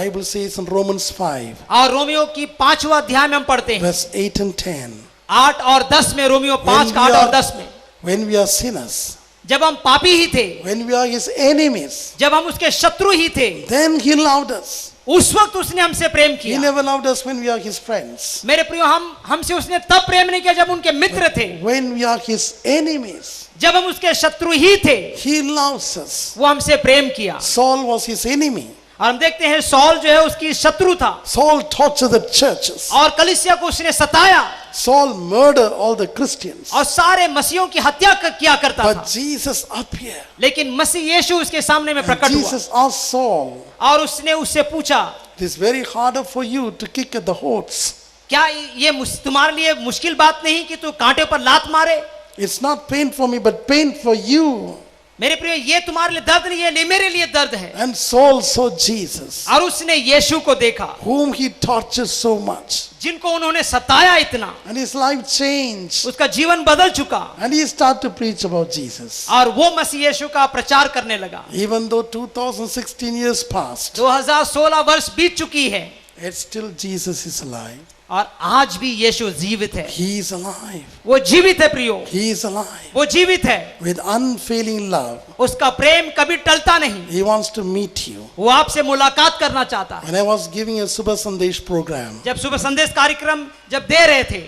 Bible says in Romans 5, और Romeo की 5वां अध्याय में हम पढ़ते हैं verse 8 and 10, 8 और 10 में, रोमियो 5 का 8 और 10 में, when we are sinners, जब हम पापी ही थे, when we are his enemies, जब हम उसके शत्रु ही थे, then he loved us. उस वक्त उसने हमसे प्रेम He किया। never loved us when we are his friends. मेरे प्रियो, हमसे उसने तब प्रेम नहीं किया जब उनके मित्र थे, When we are his enemies, जब हम उसके शत्रु ही थे, he loves us. वो हमसे प्रेम किया। Saul was his enemy. और हम देखते हैं सौल जो है उसकी शत्रु था, Saul tortured the churches. और कलीसिया को उसने सताया, Saul murdered all the Christians. और सारे मसीहों की हत्या किया करता था। But Jesus appeared. लेकिन मसीह यीशु उसके सामने में And प्रकट हुआ, Jesus asked Saul, और उसने उससे पूछा, it is very harder for you to kick at the horns. क्या ये तुम्हारे लिए मुश्किल बात नहीं कि तू कांटे पर लात मारे? It's not pain for me, but pain for you. मेरे प्रिय, ये तुम्हारे लिए दर्द नहीं है, नहीं मेरे लिए दर्द है। And Saul saw Jesus, और उसने यीशु को देखा, whom he tortured so much. जिनको उन्होंने सताया इतना, And his life changed. उसका जीवन बदल चुका, And he started to preach about Jesus. और वो मसीह यीशु का प्रचार करने लगा। Even though 2016 years passed, 2016 वर्ष बीत चुकी है, yet still Jesus is alive. और आज भी यीशु जीवित है। He is alive. वो जीवित है प्रियो, He is alive. वो जीवित है। With unfailing love, उसका प्रेम कभी टलता नहीं। he wants to meet you. वो आपसे मुलाकात करना चाहता है। When I was giving a Subha Sandesh program, जब सुबह संदेश कार्यक्रम जब दे रहे थे,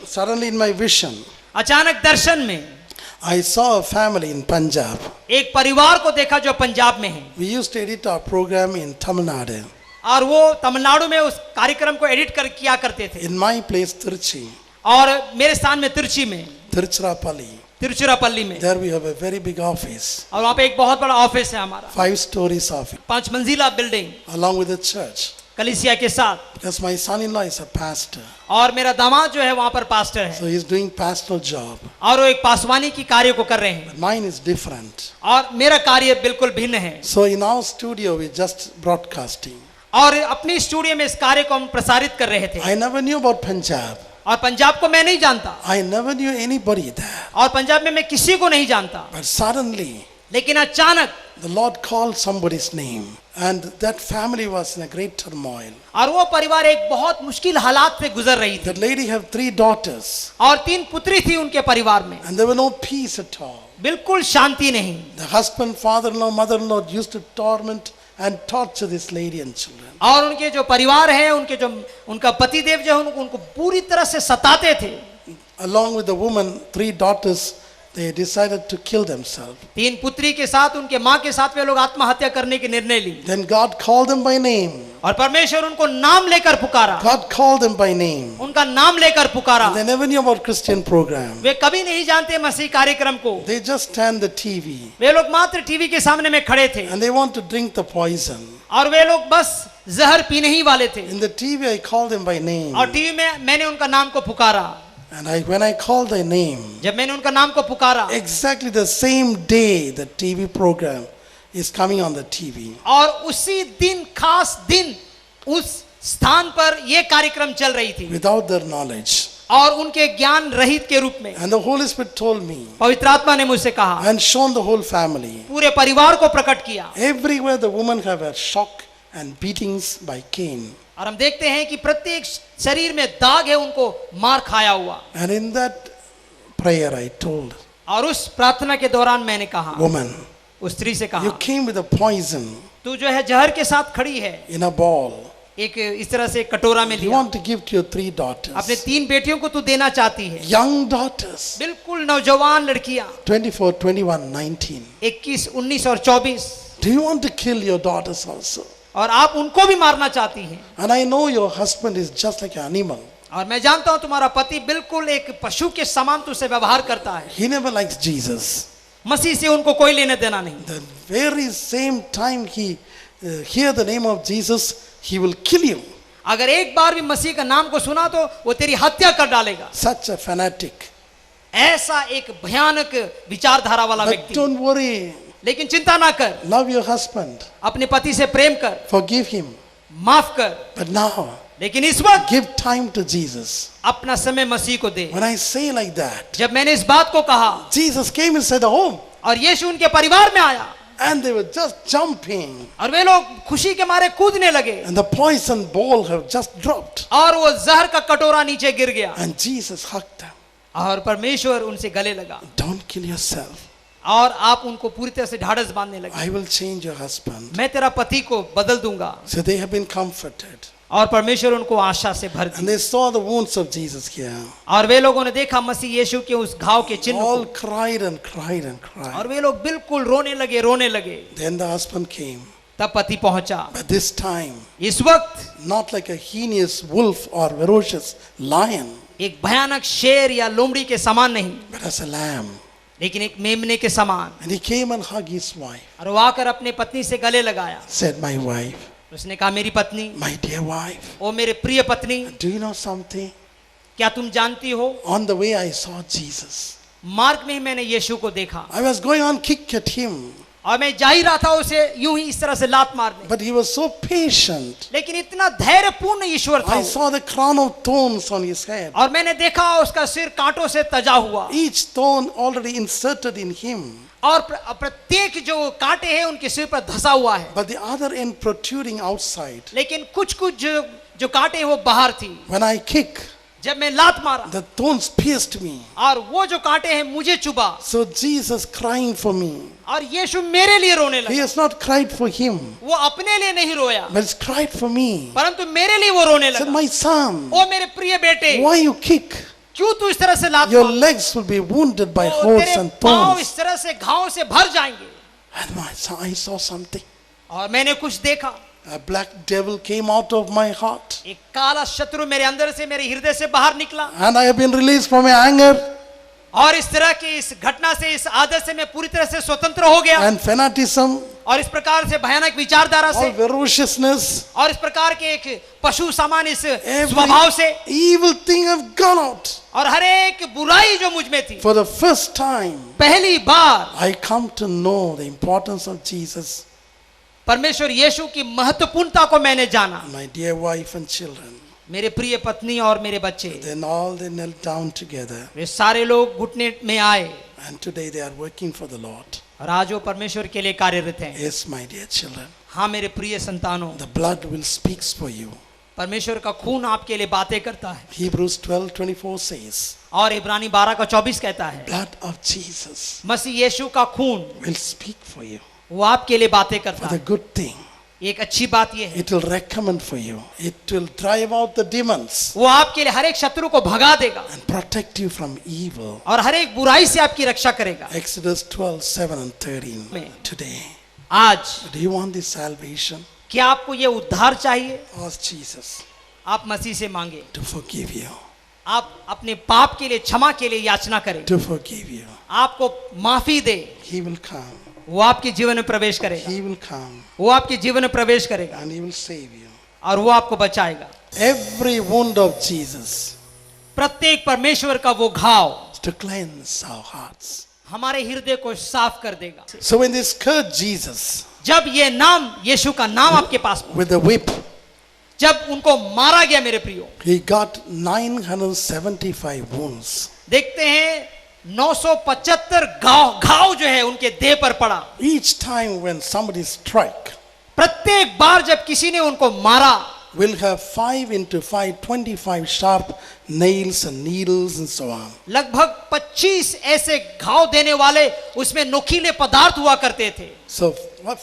suddenly in my vision, अचानक दर्शन में I saw a family in Punjab. एक परिवार को देखा जो पंजाब में है, We used to edit our program in Tamil Nadu. और वो तमिलनाडु में उस कार्यक्रम को एडिट कर किया करते थे। In my place, Tiruchi, और मेरे स्थान में तिरुचि में, Tiruchirappalli, तिरुचिरापल्ली में, there we have a very big office, और वहाँ पे एक बहुत बड़ा ऑफिस है हमारा, 5 stories office, 5 मंजिला building, along with the church. कलीसिया के साथ। Because my son-in-law is a pastor, और मेरा दामाद जो है वहाँ पर पास्टर है, so he's doing pastoral job. और वो एक पासवानी की कार्य को कर रहे हैं, But mine is different. और मेरा कार्य बिल्कुल भिन्न है। So in our studio, we just broadcasting. और अपनी स्टूडियो में इस कार्य को हम प्रसारित कर रहे थे। I never knew about Punjab. और पंजाब को मैं नहीं जानता, I never knew anybody there. और पंजाब में मैं किसी को नहीं जानता, But suddenly, लेकिन अचानक the Lord called somebody's name. And that family was in a great turmoil. और वो परिवार एक बहुत मुश्किल हालात से गुजर रही थी, That lady had 3 daughters. और 3 पुत्री थी उनके परिवार में, And there were no peace at all. बिल्कुल शांति नहीं। The husband, father-in-law, mother-in-law used to torment and torture this lady and children. और उनके जो परिवार है, उनका पतिदेव जो है उनको पूरी तरह से सताते थे। Along with the woman, 3 daughters, they decided to kill themselves. 3 पुत्री के साथ, उनके माँ के साथ वे लोग आत्महत्या करने की निर्णय ली, Then God called them by name. और परमेश्वर उनको नाम लेकर पुकारा, God called them by name. उनका नाम लेकर पुकारा। They never knew about Christian program. वे कभी नहीं जानते मसीह कार्यक्रम को, They just stand the TV वे लोग मात्र टीवी के सामने में खड़े थे, and they want to drink the poison. और वे लोग बस जहर पीने ही वाले थे। In the TV, I called them by name. और टीवी में मैंने उनका नाम को पुकारा, And when I called their name, जब मैंने उनका नाम को पुकारा, exactly the same day the TV program is coming on the TV. और उसी दिन, खास दिन, उस स्थान पर यह कार्यक्रम चल रही थी, Without their knowledge. और उनके ज्ञान रहित के रूप में And the Holy Spirit told me पवित्र आत्मा ने मुझसे कहा, and shown the whole family. पूरे परिवार को प्रकट किया। Everywhere the women have a shock and beatings by Cain. और हम देखते हैं कि प्रत्येक शरीर में दाग है, उनको मार खाया हुआ। And in that prayer I told, और उस प्रार्थना के दौरान मैंने कहा, woman, उस स्त्री से you कहा, came with a poison तू जो है जहर के साथ खड़ी है, in a ball. एक इस तरह से कटोरा में You लिया, want to give to your 3 अपने daughters. 3 बेटियों को तू देना चाहती है, Young daughters. बिल्कुल नौजवान लड़कियां, 24, 21, 19. 21, 19 और 24, Do you want to kill your daughters also? और आप उनको भी मारना चाहती हैं। And I know your husband is just like an animal. और मैं जानता हूं तुम्हारा पति बिल्कुल एक पशु के समान तुझसे व्यवहार करता है। He never likes Jesus. मसीह से उनको कोई लेने देना नहीं। The very same time he hear the name of Jesus, he will kill you. अगर एक बार भी मसीह का नाम को सुना तो वो तेरी हत्या कर डालेगा। Such a fanatic. ऐसा एक भयानक विचारधारा वाला But व्यक्ति। don't worry. लेकिन चिंता ना कर, Love your husband. अपने पति से प्रेम कर, Forgive him. माफ कर, But now, लेकिन इस वक्त give time to Jesus. अपना समय मसीह को दे। When I say like that, जब मैंने इस बात को कहा Jesus came inside the home. और यीशु उनके परिवार में आया, And they were just jumping. और वे लोग खुशी के मारे कूदने लगे And the poison ball have just dropped. और वो जहर का कटोरा नीचे गिर गया And Jesus hugged them. और परमेश्वर उनसे गले लगा Don't kill yourself. और आप उनको पूरी तरह से ढाढ़स बांधने लगे। I will change your husband. मैं तेरा पति को बदल दूंगा। So they have been comforted. और परमेश्वर उनको आशा से भर And दिया they saw the wounds of Jesus here. और वे लोगों ने देखा मसीह यीशु के उस घाव के चिन्ह All को cried and cried and cried. और वे लोग बिल्कुल रोने लगे। Then the husband came. तब पति पहुंचा। But this time, इस वक्त not like a heinous wolf or ferocious lion, एक भयानक शेर या लोमड़ी के समान नहीं, but as a lamb. लेकिन एक मेमने के समान। And he came and hugged his wife. और वो आकर अपने पत्नी से गले लगाया। Said, my wife, उसने कहा मेरी पत्नी, my dear wife, ओ मेरे प्रिय पत्नी, do you know something? क्या तुम जानती हो On the way I saw Jesus. मार्ग में ही मैंने यीशु को देखा I was going on kick at him, और मैं जा ही रहा था उसे यूं ही इस तरह से लात मारने, but he was so patient. लेकिन इतना धैर्यपूर्ण ईश्वर था I वो। saw the crown of thorns on his head. और मैंने देखा उसका सिर कांटों से तजा हुआ Each thorn already inserted in him, और प्रत्येक जो कांटे हैं उनके सिर पर धंसा हुआ है, but the other end protruding outside. लेकिन कुछ कुछ जो कांटे हैं वो बाहर थी। When I kick, जब मैं लात मारा the thorns pierced me. और वो जो कांटे हैं मुझे चुभा So Jesus crying for me. और यीशु मेरे लिए रोने He लगा। has not cried for him, वो अपने लिए नहीं रोया but he's cried for me. परंतु मेरे लिए वो रोने He said, लगा। my son, ओ मेरे प्रिय बेटे, why you kick? क्यों तू इस तरह से लात Your मारता? legs will be wounded by O, holes तेरे and पांव thorns. इस तरह से घाव से भर जाएंगे। And my son, I saw something. और मैंने कुछ देखा, A black devil came out of my heart. एक काला शत्रु मेरे अंदर से मेरे हृदय से बाहर निकला And I have been released from my anger और इस तरह की इस घटना से, इस आदत से मैं पूरी तरह से स्वतंत्र हो गया and fanaticism, और इस प्रकार से भयानक विचारधारा all से ferociousness. और इस प्रकार के एक पशु समान इस Every स्वभाव से evil thing have gone out. और हर एक बुराई जो मुझ में थी, For the first time, पहली बार I come to know the importance of Jesus. परमेश्वर यीशु की महत्वपूर्णता को मैंने जाना। My dear wife and children. मेरे प्रिय पत्नी और मेरे बच्चे, Then all they knelt down together. वे सारे लोग घुटने में आए And today they are working for the Lord. और आज वो परमेश्वर के लिए कार्यरत हैं। Yes, my dear children. हाँ मेरे प्रिय संतानों, The blood will speak for you. परमेश्वर का खून आपके लिए बातें करता है Hebrews 12:24 says, और इब्रानी 12:24 कहता है, blood of Jesus मसीह यीशु का खून will speak for you. वो आपके लिए बातें For करता the है। good thing. एक अच्छी बात यह है, It will recommend for you. It will drive out the demons वो आपके लिए हर एक शत्रु को भगा देगा and protect you from evil. और हर एक बुराई से आपकी रक्षा करेगा। Exodus 12:7 and 13. Amen. Today, आज do you want this salvation? क्या आपको ये उद्धार चाहिए? Ask Jesus आप मसीह से मांगे, to forgive you. आप अपने पाप के लिए, क्षमा के लिए याचना करें, To forgive you. आपको माफी दे, He will come. वो आपके जीवन में प्रवेश करेगा, He will come वो आपके जीवन में प्रवेश करेगा and He will save you. और वो आपको बचाएगा। Every wound of Jesus प्रत्येक परमेश्वर का वो घाव is to cleanse our hearts. हमारे हृदय को साफ कर देगा। So when they scourged Jesus जब ये नाम, यीशु का नाम आपके पास, with the whip, जब उनको मारा गया मेरे प्रियो, he got 975 wounds. देखते हैं 975 घाव जो है उनके देह पर पड़ा। Each time when somebody strike, प्रत्येक बार जब किसी ने उनको मारा, will have 5 into 5, 25 sharp nails and needles and so on. लगभग 25 ऐसे घाव देने वाले उसमें नुकीले पदार्थ हुआ करते थे। So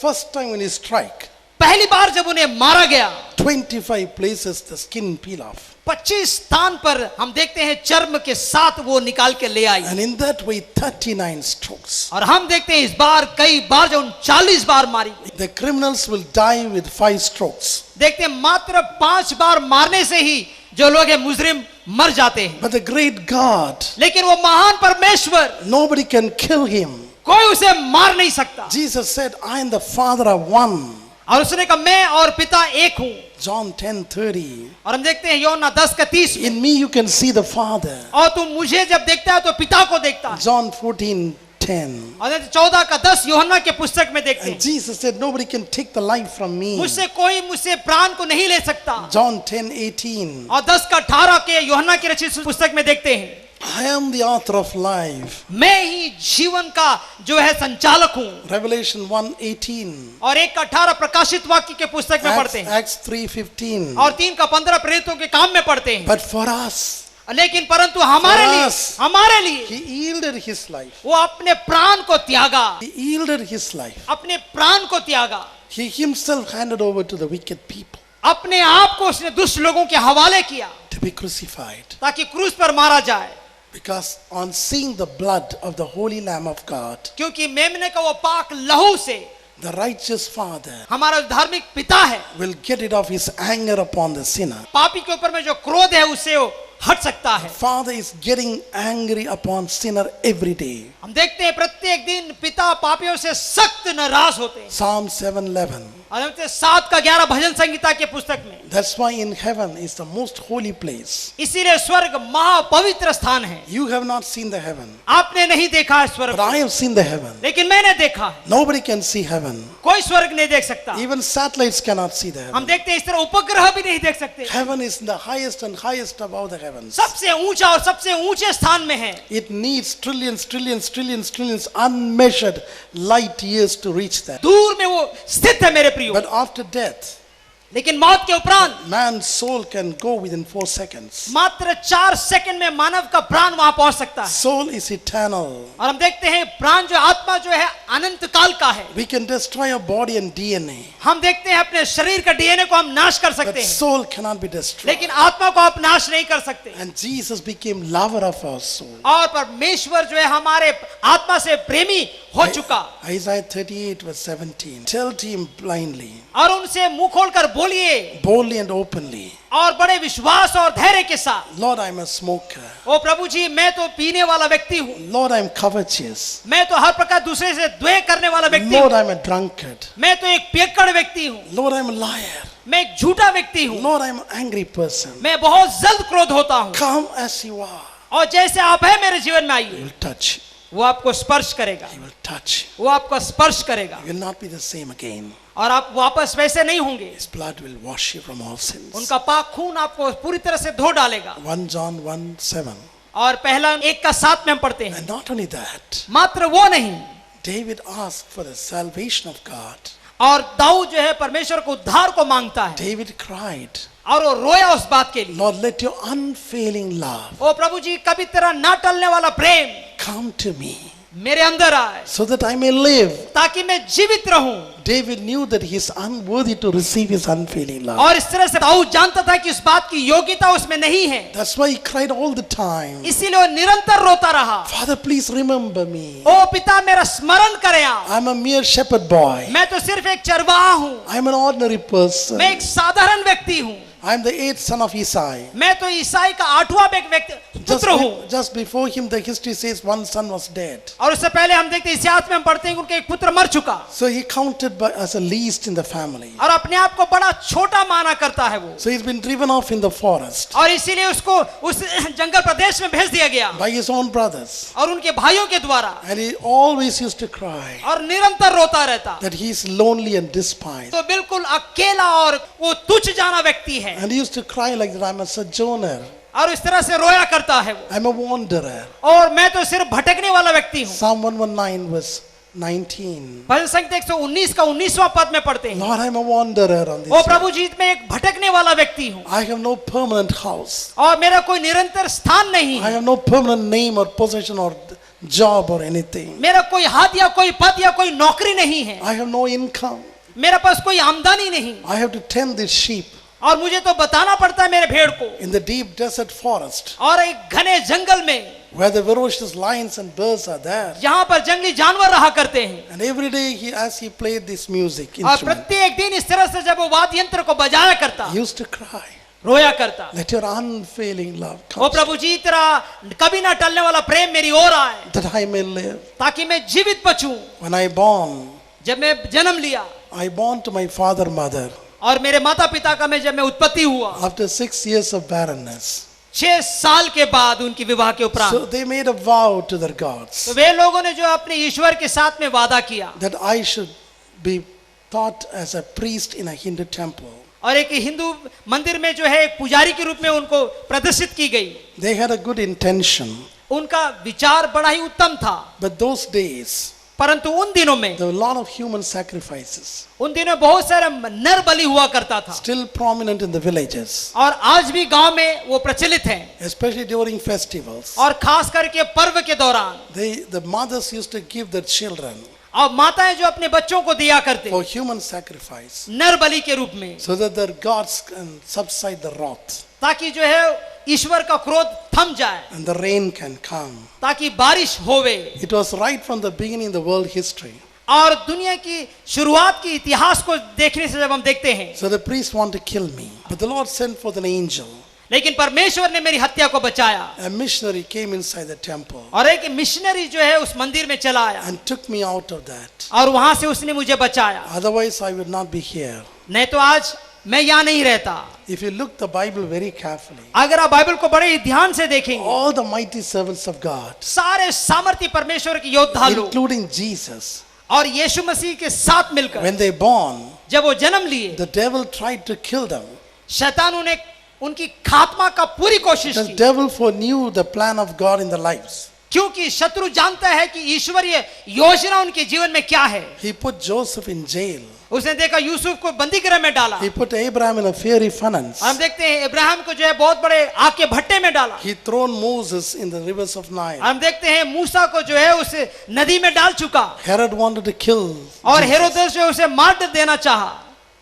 first time when he strike, पहली बार जब उन्हें मारा गया, 25 places the skin peel off. 25 स्थान पर हम देखते हैं चर्म के साथ वो निकाल के ले आई। And in that way 39 strokes. और हम देखते हैं इस बार कई बार जो 40 बार मारी गई। The criminals will die with 5 strokes. देखते हैं मात्र 5 बार मारने से ही जो लोग हैं मुजरिम मर जाते हैं। But the great God, लेकिन वो महान परमेश्वर, nobody can kill him. कोई उसे मार नहीं सकता। Jesus said, I and the Father are one. और उसने कहा मैं और पिता एक हूँ। John 10:30. और हम देखते हैं यूहन्ना 10:30 में, In me you can see the Father. और तुम मुझे जब देखता है तो पिता को देखता है। John 14:10. और 14:10 यूहन्ना के पुस्तक में देखते And हैं, Jesus said, nobody can take the life from me. मुझसे कोई मुझसे प्राण को नहीं ले सकता। John 10:18. और 10:18 के यूहन्ना की रचित पुस्तक में देखते हैं, I am the author of life. मैं ही जीवन का जो है संचालक हूँ। Revelation 1:18. और 1:18 प्रकाशित वाक्य के पुस्तक में पढ़ते हैं Acts 3:15. और 3:15 प्रेरितों के काम में पढ़ते हैं। But for us, लेकिन परंतु हमारे लिए, us. हमारे लिए he yielded his life. वो अपने प्राण को त्यागा, He yielded his life. अपने प्राण को त्यागा, He himself handed over to the wicked people अपने आप को उसने दुष्ट लोगों के हवाले किया to be crucified. ताकि क्रूस पर मारा जाए। Because on seeing the blood of the holy Lamb of God, क्योंकि मेमने का वो पाक लहू से the righteous Father हमारा धार्मिक पिता है, will get rid of his anger upon the sinner. पापी के ऊपर में जो क्रोध है उससे वो हट सकता है। Father is getting angry upon sinner every day. हम देखते हैं प्रत्येक दिन पिता पापियों से सख्त नाराज होते हैं। Psalm 7:11. और हम देखते हैं 7:11 भजन संगीता के पुस्तक में। That's why in heaven is the most holy place. इसीलिए स्वर्ग महापवित्र स्थान है। You have not seen the heaven, आपने नहीं देखा है स्वर्ग but को, I have seen the heaven. लेकिन मैंने देखा है। Nobody can see heaven. कोई स्वर्ग नहीं देख सकता। Even satellites cannot see the हम heaven. देखते हैं इस तरह उपग्रह भी नहीं देख सकते। Heaven is the highest and highest above the heavens. सबसे ऊंचा और सबसे ऊंचे स्थान में है। It needs trillions, trillions, trillions, trillions, unmeasured light years to reach that. दूर में वो स्थित है मेरे प्रियो। But after death, लेकिन मौत के उपरांत man's soul can go within 4 seconds. मात्र 4 सेकंड में मानव का प्राण वहां पहुंच सकता है। Soul is eternal. और हम देखते हैं प्राण जो आत्मा जो है अनंत काल का है। We can destroy our body and DNA, हम देखते हैं अपने शरीर का डीएनए को हम नाश कर सकते but हैं, soul cannot be destroyed. लेकिन आत्मा को आप नाश नहीं कर सकते। And Jesus became lover of our soul. और परमेश्वर जो है हमारे आत्मा से प्रेमी हो चुका। Isaiah 38:17. Tell him blindly, और उनसे मुंह खोलकर बोलिए boldly and openly, और बड़े विश्वास और धैर्य के साथ, Lord, I'm a smoker. ओ प्रभु जी मैं तो पीने वाला व्यक्ति हूँ, Lord, I'm covetous. मैं तो हर प्रकार दूसरे से द्वेष करने वाला व्यक्ति Lord, हूँ, I'm a drunkard. मैं तो एक पियक्कड़ व्यक्ति हूँ, Lord, I'm a liar. मैं एक झूठा व्यक्ति हूँ, Lord, I'm an angry person. मैं बहुत जल्द क्रोध होता हूँ। Come as you are. और जैसे आप है मेरे जीवन में He आइए, will touch. वो आपको स्पर्श करेगा, He will touch. वो आपको स्पर्श करेगा You will not be the same again. और आप वापस वैसे नहीं होंगे। His blood will wash you from all sins. उनका पाक खून आपको पूरी तरह से धो डालेगा। 1 John 1:7. और पहला 1:7 में हम पढ़ते हैं, And not only that, मात्र वो नहीं, David asked for the salvation of God. और दाऊद जो है परमेश्वर को उद्धार को मांगता है David cried, और वो रोया उस बात के लिए। Lord, let your unfailing love ओ प्रभु जी कभी तेरा ना टलने वाला प्रेम come to me मेरे अंदर आए so that I may live. ताकि मैं जीवित रहूं। David knew that he is unworthy to receive his unfailing love. और इस तरह से दाऊद जानता था कि उस बात की योग्यता उसमें नहीं है, That's why he cried all the time, इसीलिए वो निरंतर रोता रहा। Father, please remember me. ओ पिता मेरा स्मरण करें आप, I'm a mere shepherd boy. मैं तो सिर्फ एक चरवाहा हूँ, I'm an ordinary person. मैं एक साधारण व्यक्ति हूँ, I'm the 8th son of Isai. मैं तो ईसाई का 8वां व्यक्ति पुत्र हूँ। Just before him, the history says one son was dead. और उससे पहले हम देखते हैं इतिहास में हम पढ़ते हैं कि उनका एक पुत्र मर चुका, So he counted as a least in the family. और अपने आप को बड़ा छोटा माना करता है वो, So he's been driven off in the forest और इसीलिए उसको उस जंगल प्रदेश में भेज दिया गया by his own brothers. और उनके भाइयों के द्वारा, And he always used to cry और निरंतर रोता रहता। that he is lonely and despised. तो बिल्कुल अकेला और वो तुच्छ जाना व्यक्ति है, And he used to cry like that, I'm a sojourner. और इस तरह से रोया करता है वो, I'm a wanderer. और मैं तो सिर्फ भटकने वाला व्यक्ति हूँ। Psalm 119 verse 19. भजन संहिता 119 का 19वां पद में पढ़ते हैं, Lord, I'm a wanderer on this O earth. प्रभु जी मैं एक भटकने वाला व्यक्ति हूँ, I have no permanent house. और मेरा कोई निरंतर स्थान नहीं I है, have no permanent name or possession or job or anything. मेरा कोई हाथ या कोई पद या कोई नौकरी नहीं है, I have no income. मेरे पास कोई आमदनी नहीं, I have to tend this sheep और मुझे तो बताना पड़ता है मेरे भेड़ को। in the deep desert forest और एक घने जंगल में where the ferocious lions and bears are there. जहाँ पर जंगली जानवर रहा करते हैं, And every day as he played this music और instrument, प्रत्येक दिन इस तरह से जब वो वाद्य यंत्र को बजाया करता, he used to cry, रोया करता, let your unfailing love O come प्रभु जी तेरा कभी ना टलने वाला प्रेम मेरी ओर आए that I may live. ताकि मैं जीवित बचूं। When I born, जब मैं जन्म लिया I born to my father mother और मेरे माता पिता का जब मैं उत्पत्ति हुआ, after 6 years of barrenness. 6 साल के बाद उनकी विवाह के So उपरांत, they made a vow to their gods तो वे लोगों ने जो अपने ईश्वर के साथ में वादा किया, that I should be taught as a priest in a Hindu temple. और एक हिंदू मंदिर में जो है एक पुजारी के रूप में उनको प्रदर्शित की गई। They had a good intention. उनका विचार बड़ा ही उत्तम था, But those days, परंतु उन दिनों में there were a lot of human sacrifices उन दिनों में बहुत सारे नर बलि हुआ करता था, still prominent in the villages, और आज भी गांव में वो प्रचलित हैं, especially during festivals. और खास करके पर्व के दौरान The mothers used to give their children और माताएं जो अपने बच्चों को दिया करते for human sacrifice नर बलि के रूप में, so that their gods can subside the wrath ताकि जो है ईश्वर का क्रोध थम जाए, and the rain can come. ताकि बारिश होवे। It was right from the beginning in the world history. और दुनिया की शुरुआत की इतिहास को देखने से जब हम देखते हैं, So the priests want to kill me, but the Lord sent forth an angel. लेकिन परमेश्वर ने मेरी हत्या को बचाया, A missionary came inside the temple और एक मिशनरी जो है उस मंदिर में चला आया, and took me out of that. और वहां से उसने मुझे बचाया, Otherwise, I would not be here. नहीं तो आज मैं यहाँ नहीं रहता। If you look the Bible very carefully, अगर आप बाइबल को बड़े ही ध्यान से देखेंगे, all the mighty servants of God, सारे सामर्थी परमेश्वर के योद्धा लोग including Jesus, और यीशु मसीह के साथ मिलकर when they born, जब वो जन्म लिए, the devil tried to kill them. शैतान उन्हें उनकी खात्मा का पूरी कोशिश The की, devil foreknew the plan of God in their lives. क्योंकि शत्रु जानता है कि ईश्वरीय योजना उनके जीवन में क्या है। He put Joseph in jail. उसने देखा यूसुफ को बंदी गृह में डाला, He put Abraham in a fiery furnace. हम देखते हैं इब्राहिम को जो है बहुत बड़े आग के भट्टे में डाला, He thrown Moses in the rivers of Nile. हम देखते हैं मूसा को जो है उस नदी में डाल चुका, Herod wanted to kill और Jesus. हेरोदेस जो है उसे मार देना चाहा।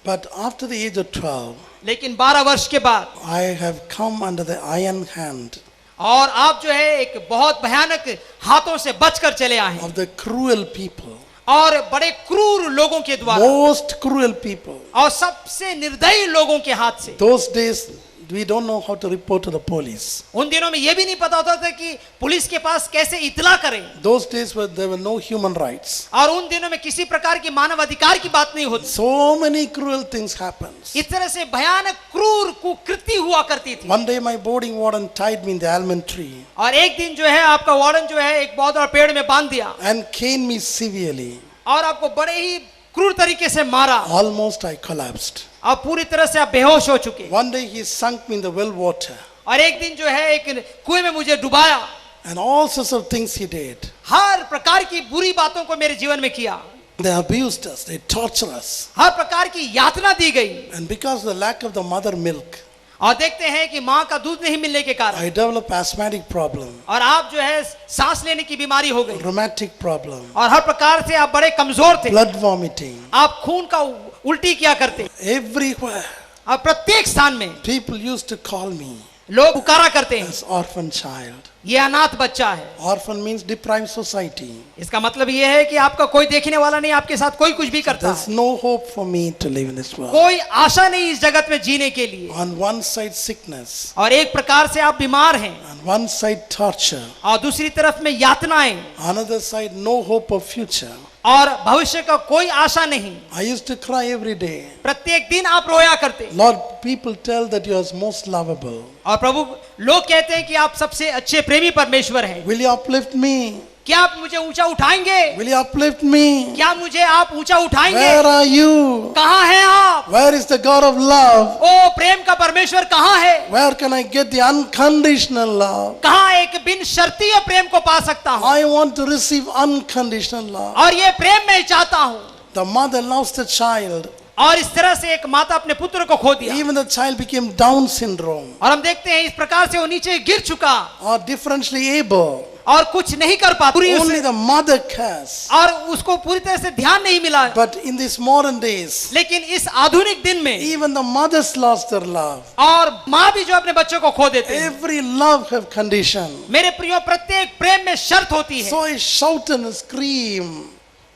But after the age of 12, लेकिन 12 वर्ष के बाद, I have come under the iron hand और आप जो है एक बहुत भयानक हाथों से बचकर चले आए हैं, of the cruel people, और बड़े क्रूर लोगों के द्वारा, most cruel people. और सबसे निर्दयी लोगों के हाथ से। Those days, we don't know how to report to the police. उन दिनों में यह भी नहीं पता होता था कि पुलिस के पास कैसे इतला करें, Those days where there were no human rights. और उन दिनों में किसी प्रकार की मानव अधिकार की बात नहीं होती। So many cruel things happened. इस तरह से भयानक क्रूर कुकृति हुआ करती थी। One day my boarding warden tied me in the almond tree और एक दिन जो है आपका वार्डन जो है एक बहुत बड़ा पेड़ में बांध दिया, and caned me severely. और आपको बड़े ही क्रूर तरीके से मारा, Almost I collapsed. और पूरी तरह से आप बेहोश हो चुके। One day he sunk me in the well water और एक दिन जो है एक कुएं में मुझे डुबाया, and all sorts of things he did. हर प्रकार की बुरी बातों को मेरे जीवन में किया, They abused us, they tortured us. हर प्रकार की यातना दी गई, And because of the lack of the mother milk, और देखते हैं कि माँ का दूध नहीं मिलने के कारण, I developed asthmatic problem, और आप जो है सांस लेने की बीमारी हो गई, rheumatic problem, और हर प्रकार से आप बड़े कमजोर थे, blood vomiting. आप खून का उल्टी किया करते, Everywhere, और प्रत्येक स्थान में people used to call me लोग पुकारा करते हैं, as orphan child. ये अनाथ बच्चा है। Orphan means deprived society. इसका मतलब ये है कि आपका कोई देखने वाला नहीं, आपके साथ कोई कुछ भी करता There's है, no hope for me to live in this world. कोई आशा नहीं इस जगत में जीने के लिए। On one side sickness, और एक प्रकार से आप बीमार हैं, on one side torture, और दूसरी तरफ में यातनाएं, another side no hope of future. और भविष्य का कोई आशा नहीं। I used to cry every day. प्रत्येक दिन आप रोया करते, Lord, people tell that you are most lovable. और प्रभु लोग कहते हैं कि आप सबसे अच्छे प्रेमी परमेश्वर हैं। Will you uplift me? क्या आप मुझे ऊंचा उठाएंगे? Will you uplift me? क्या मुझे आप ऊंचा उठाएंगे? Where are you? कहाँ हैं आप? Where is the God of love? ओ प्रेम का परमेश्वर कहाँ है? Where can I get the unconditional love? कहाँ एक बिन शर्तीय प्रेम को पा सकता हूँ? I want to receive unconditional love. और ये प्रेम मैं चाहता हूँ। The mother lost the child. और इस तरह से एक माता अपने पुत्र को खो दिया, Even the child became Down syndrome और हम देखते हैं इस प्रकार से वो नीचे गिर चुका, or differentially able. और कुछ नहीं कर पाता, Only the mother cares. और उसको पूरी तरह से ध्यान नहीं मिला। But in these modern days, लेकिन इस आधुनिक दिन में even the mothers lost their love. और माँ भी जो अपने बच्चों को खो देते हैं। Every love have condition. मेरे प्रियो, प्रत्येक प्रेम में शर्त होती है, So I shout and scream,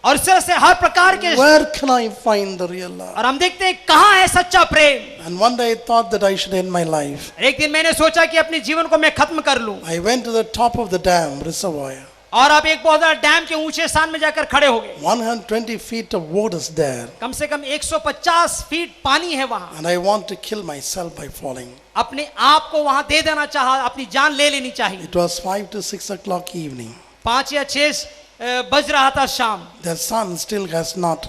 और इस तरह से हर प्रकार के, where can I find the real love? और हम देखते हैं कहाँ है सच्चा प्रेम। And one day I thought that I should end my life. एक दिन मैंने सोचा कि अपने जीवन को मैं खत्म कर लूं, I went to the top of the dam reservoir. और आप एक बहुत बड़ा डैम के ऊंचे स्थान में जाकर खड़े हो गए। 120 feet of water is there. कम से कम 150 फीट पानी है वहां। And I want to kill myself by falling. अपने आप को वहां दे देना चाहा, अपनी जान ले लेनी चाहिए। It was 5 to 6 o'clock evening. 5 या 6 बज रहा था शाम, The sun still has not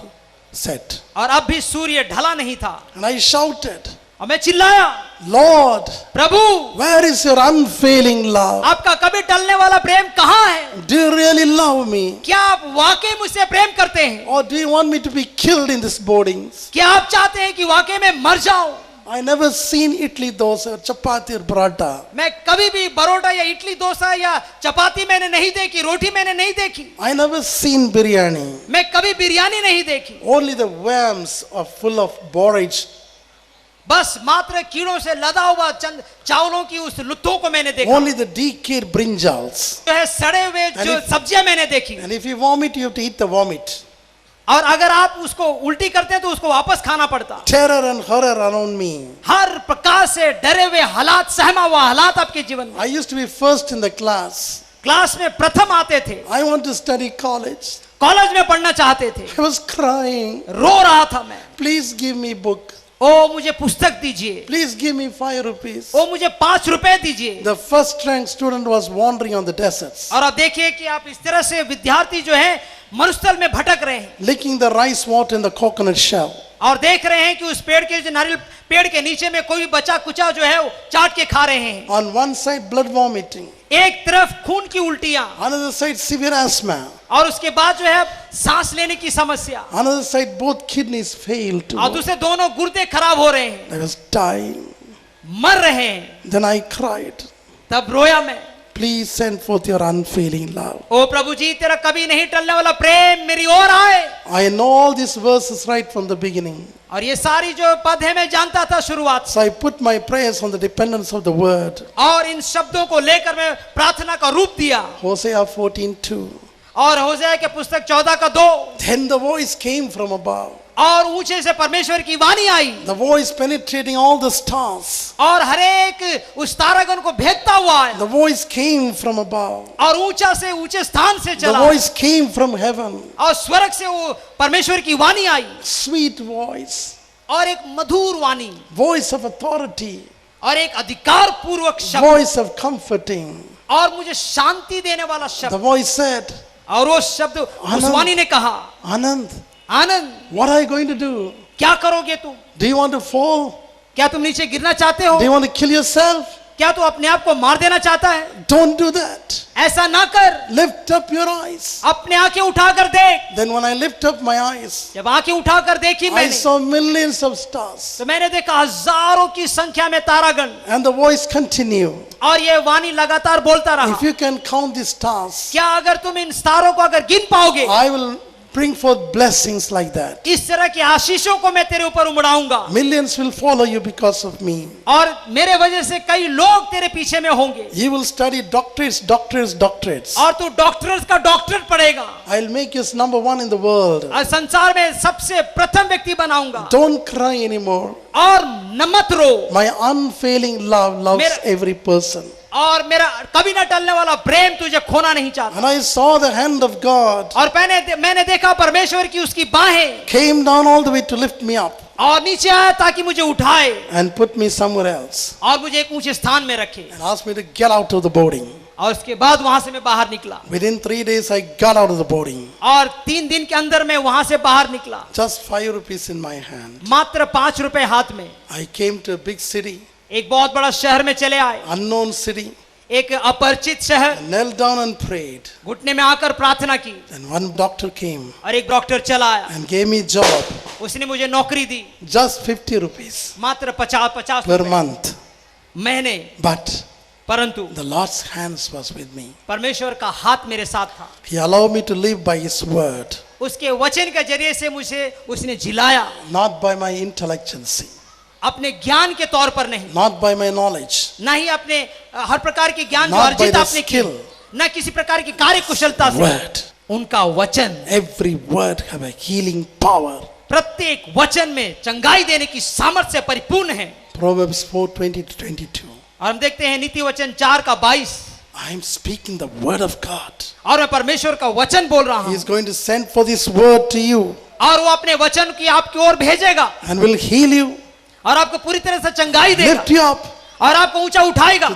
set. और अब भी सूर्य ढला नहीं था, And I shouted, और मैं चिल्लाया, Lord, Prabhu where is your unfailing love? आपका कभी टलने वाला प्रेम कहाँ है? Do you really love me? क्या आप वाकई मुझसे प्रेम करते हैं? Or do you want me to be killed in these boardings? क्या आप चाहते हैं कि वाकई में मर जाऊं? I never seen idli, dosa, or chapati or paratha. मैं कभी भी परोठा या इडली डोसा या चपाती मैंने नहीं देखी, रोटी मैंने नहीं देखी, I never seen biryani. मैं कभी बिरयानी नहीं देखी। Only the worms are full of borage. बस मात्र कीड़ों से लदा हुआ चंद चावलों की उस लुत्थों को मैंने देखा, Only the decayed brinjals. जो है सड़े हुए जो And सब्जियां मैंने देखी। And if you vomit, you have to eat the vomit. और अगर आप उसको उल्टी करते हैं तो उसको वापस खाना पड़ता। Terror and horror around me. हर प्रकार से डरे हुए हालात, सहमा हुआ हालात आपके जीवन में। I used to be first in the class. Class में प्रथम आते थे, I want to study college. College में पढ़ना चाहते थे, I was crying. रो रहा था मैं। Please give me book. ओ मुझे पुस्तक दीजिए, Please give me 5 rupees. ओ मुझे 5 रुपए दीजिए। The first rank student was wandering on the deserts, और अब देखिए कि आप इस तरह से विद्यार्थी जो है मरुस्थल में भटक रहे हैं licking the rice water in the coconut shell. और देख रहे हैं कि उस पेड़ के जो नारियल पेड़ के नीचे में कोई बचा कुचा जो है वो चाट के खा रहे हैं। On one side, blood vomiting. एक तरफ खून की उल्टियां Another side, severe asthma. और उसके बाद जो है सांस लेने की समस्या Another side, both kidneys failed. और दूसरे दोनों गुर्दे खराब हो रहे हैं, I was dying. मर रहे हैं। Then I cried. तब रोया मैं, Please send forth your unfailing love. ओ प्रभु जी तेरा कभी नहीं टलने वाला प्रेम मेरी ओर आए। I know all these verses right from the beginning. और ये सारी जो पद है मैं जानता था शुरुआत से, So I put my prayers on the dependence of the word. और इन शब्दों को लेकर मैं प्रार्थना का रूप दिया। Hosea 14:2. और होशे के पुस्तक 14 का 2, Then the voice came from above. और ऊंचे से परमेश्वर की वाणी आई The voice penetrating all the stars. और हरेक उस तारागण को भेदता हुआ आया The voice came from above. और ऊंचा से ऊंचे स्थान से The चला voice came from heaven. और स्वर्ग से वो परमेश्वर की वाणी आई Sweet voice. और एक मधुर वाणी Voice of authority. और एक अधिकार पूर्वक शब्द Voice of comforting. और मुझे शांति देने वाला The शब्द। voice said, और वो शब्द उस आनंद। वाणी ने कहा, Anand, Anand what are you going to do? क्या करोगे तुम? Do you want to fall? क्या तुम नीचे गिरना चाहते हो? Do you want to kill yourself? क्या तू अपने आप को मार देना चाहता है? Don't do that. ऐसा ना कर, Lift up your eyes. अपने आंखें उठाकर देख। Then when I lift up my eyes, जब आंखें उठाकर देखी I मैंने saw millions of stars. तो मैंने देखा हजारों की संख्या में तारागण And the voice continued. और ये वाणी लगातार बोलता रहा, If you can count the stars, क्या अगर तुम इन तारों को अगर गिन पाओगे, I will bring forth blessings like that. इस तरह की आशीषों को मैं तेरे ऊपर उमड़ाऊंगा Millions will follow you because of me. और मेरे वजह से कई लोग तेरे पीछे में होंगे You will study doctorates, doctorates, doctorates. और तू डॉक्टरेट का डॉक्टरेट पढ़ेगा I'll make you number one in the world. और संसार में सबसे प्रथम व्यक्ति बनाऊंगा। Don't cry anymore. और न मत रो, My unfailing love loves Mera- every person. और मेरा कभी न टलने वाला प्रेम तुझे खोना नहीं चाहता। And I saw the hand of God और मैंने देखा परमेश्वर की उसकी बाहें came down all the way to lift me up और नीचे आया ताकि मुझे उठाए and put me somewhere else और मुझे एक ऊंचे स्थान में रखे। and asked me to get out of the boarding. और उसके बाद वहां से मैं बाहर निकला Within 3 days, I got out of the boarding. और 3 दिन के अंदर मैं वहां से बाहर निकला, Just 5 rupees in my hand. मात्र 5 रुपए हाथ में। I came to a big city, एक बहुत बड़ा शहर में चले आए, unknown city, एक अपरिचित शहर। knelt down and prayed. घुटने में आकर प्रार्थना की Then one doctor came और एक डॉक्टर चला आया, and gave me job, उसने मुझे नौकरी दी, just 50 rupees मात्र 50 per रुपए month. महीने। But परंतु the Lord's hands was with me. परमेश्वर का हाथ मेरे साथ था, He allowed me to live by His word, उसके वचन के जरिए से मुझे उसने जिलाया, not by my intelligence, अपने ज्ञान के तौर पर नहीं, not by my knowledge, ना ही अपने हर प्रकार के ज्ञान जो Not by अर्जित the आपने की, skill. न किसी प्रकार की कार्य कुशलता से। word. उनका वचन, Every word have a healing power. प्रत्येक वचन में चंगाई देने की सामर्थ्य से परिपूर्ण है। Proverbs 4:20-22. और हम देखते हैं नीति वचन 4 का 22, I am speaking the word of God. और मैं परमेश्वर का वचन बोल रहा He हूँ is going to send for this word to you और वो अपने वचन की आपकी ओर भेजेगा and will heal you, और आपको पूरी तरह से चंगाई देगा lift you up, और आपको ऊंचा उठाएगा।